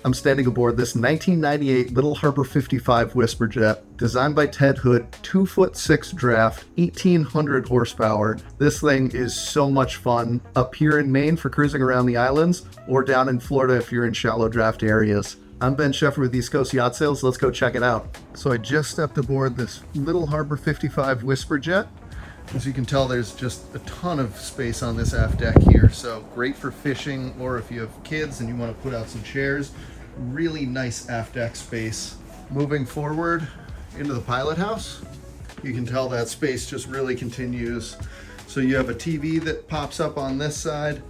I'm standing aboard this 1998 Little Harbor 55 WhisperJet, designed by Ted Hood, 2'6" draft, 1,800 horsepower. This thing is so much fun up here in Maine for cruising around the islands, or down in Florida if you're in shallow draft areas. I'm Ben Scheffer with East Coast Yacht Sales. Let's go check it out. So I just stepped aboard this Little Harbor 55 WhisperJet. As you can tell, there's just a ton of space on this aft deck here. So great for fishing, or if you have kids and you want to put out some chairs. Really nice aft deck space. Moving forward into the pilot house, you can tell that space just really continues. So you have a TV that pops up on this side,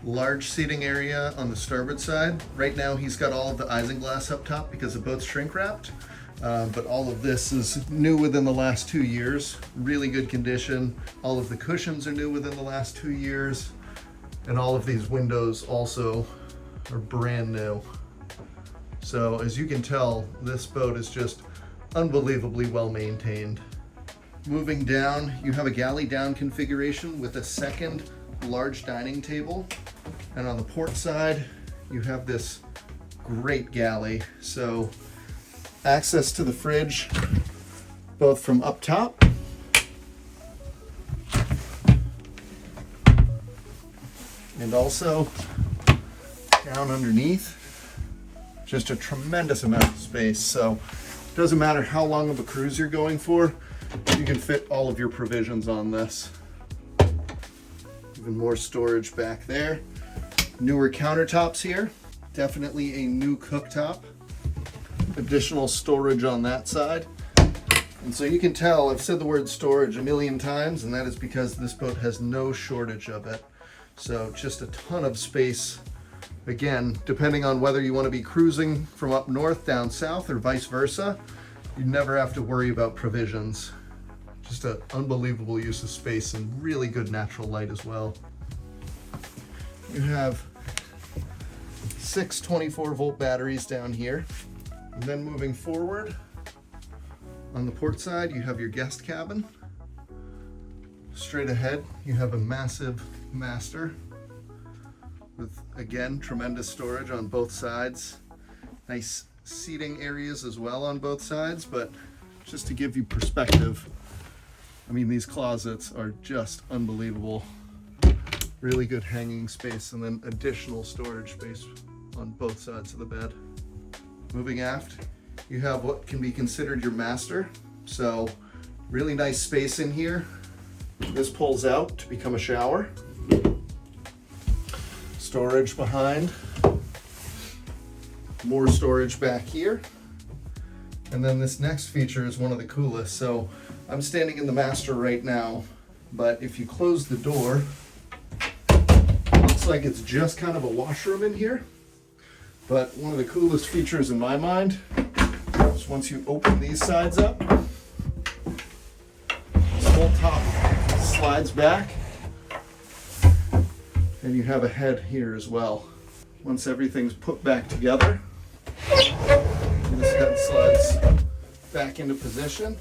large seating area on the starboard side. Right now he's got all of the isinglass up top because the boat's shrink wrapped. But all of this is new within the last 2 years. Really good condition. All of the cushions are new within the last 2 years. And all of these windows also are brand new. So as you can tell, this boat is just unbelievably well maintained. Moving down, you have a galley down configuration with a second large dining table. And on the port side, you have this great galley. So access to the fridge, both from up top and also down underneath. Just a tremendous amount of space. So it doesn't matter how long of a cruise you're going for, you can fit all of your provisions on this. Even more storage back there. Newer countertops here. Definitely a new cooktop. Additional storage on that side. And so you can tell I've said the word storage a million times, and that is because this boat has no shortage of it. So just a ton of space. Again, depending on whether you want to be cruising from up north down south or vice versa, you never have to worry about provisions. Just an unbelievable use of space and really good natural light as well. You have 6 24-volt batteries down here. And then moving forward, on the port side, you have your guest cabin. Straight ahead, you have a massive master with, again, tremendous storage on both sides. Nice seating areas as well on both sides, but just to give you perspective, I mean, these closets are just unbelievable. Really good hanging space, and then additional storage space on both sides of the bed. Moving aft, you have what can be considered your master. So really nice space in here. This pulls out to become a shower. Storage behind. More storage back here. And then this next feature is one of the coolest. So I'm standing in the master right now, but if you close the door, it looks like it's just kind of a washroom in here. But one of the coolest features in my mind is once you open these sides up, this whole top slides back, and you have a head here as well. Once everything's put back together, this head slides back into position.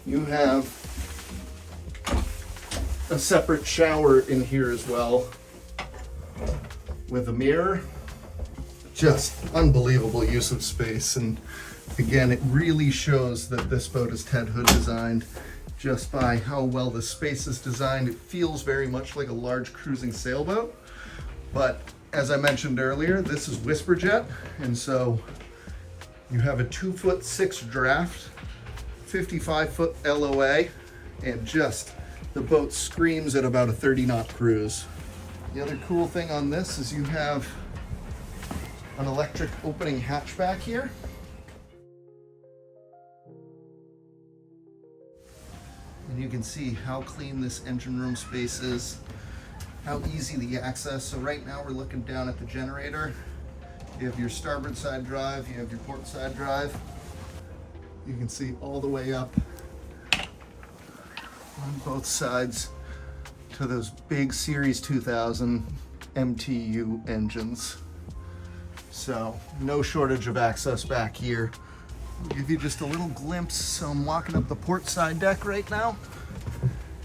You have a separate shower in here as well with a mirror. Just unbelievable use of space, and again, it really shows that this boat is Ted Hood designed just by how well the space is designed. It feels very much like a large cruising sailboat, but as I mentioned earlier, this is WhisperJet, and so you have a 2'6" draft, 55-foot LOA, and just the boat screams at about a 30-knot cruise. The other cool thing on this is you have an electric opening hatchback here. And you can see how clean this engine room space is, how easy the access. So right now we're looking down at the generator. You have your starboard side drive, you have your port side drive. You can see all the way up on both sides to those big Series 2000 MTU engines. So no shortage of access back here. I'll give you just a little glimpse. So I'm walking up the port side deck right now.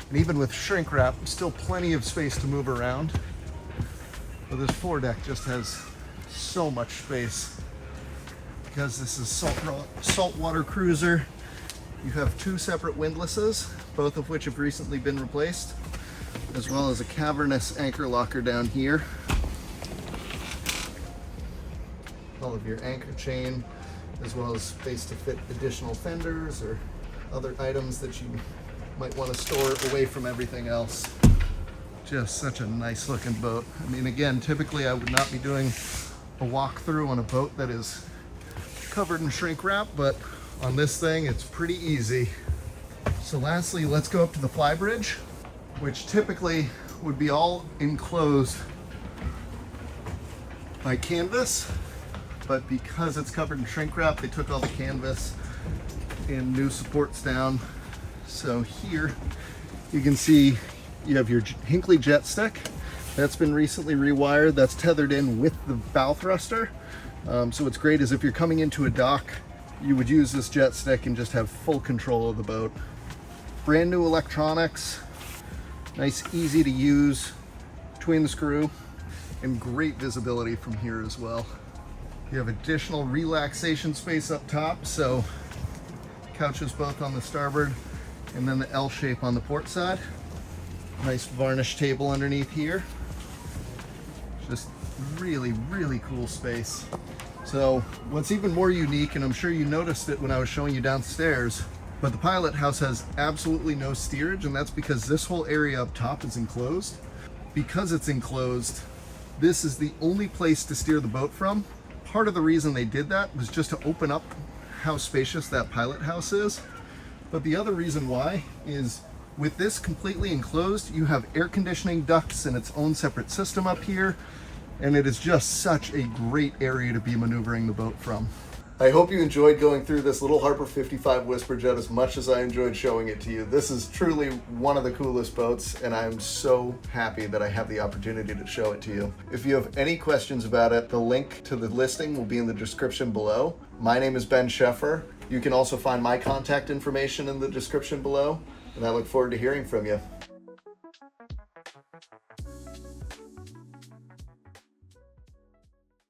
And even with shrink wrap, still plenty of space to move around. But this foredeck just has So much space. Because this is saltwater cruiser, you have 2 separate windlasses, both of which have recently been replaced, as well as a cavernous anchor locker down here. All of your anchor chain, as well as space to fit additional fenders or other items that you might want to store away from everything else. Just such a nice looking boat. I mean, again, typically I would not be doing a walkthrough on a boat that is covered in shrink wrap, but on this thing it's pretty easy. So lastly, let's go up to the flybridge, which typically would be all enclosed by canvas, but because it's covered in shrink wrap, they took all the canvas and new supports down. So here you can see you have your Hinckley jet stick. That's been recently rewired. That's tethered in with the bow thruster. So what's great is if you're coming into a dock, you would use this jet stick and just have full control of the boat. Brand new electronics, nice, easy to use, twin screw, and great visibility from here as well. You have additional relaxation space up top, so couches both on the starboard and then the L shape on the port side. Nice varnished table underneath here. Just really, really cool space. So what's even more unique, and I'm sure you noticed it when I was showing you downstairs, but the pilot house has absolutely no steerage, and that's because this whole area up top is enclosed. Because it's enclosed, this is the only place to steer the boat from. Part of the reason they did that was just to open up how spacious that pilot house is. But the other reason why is with this completely enclosed, you have air conditioning ducts and its own separate system up here. And it is just such a great area to be maneuvering the boat from. I hope you enjoyed going through this little Harper 55 WhisperJet as much as I enjoyed showing it to you. This is truly one of the coolest boats, and I'm so happy that I have the opportunity to show it to you. If you have any questions about it, the link to the listing will be in the description below. My name is Ben Scheffer. You can also find my contact information in the description below, and I look forward to hearing from you.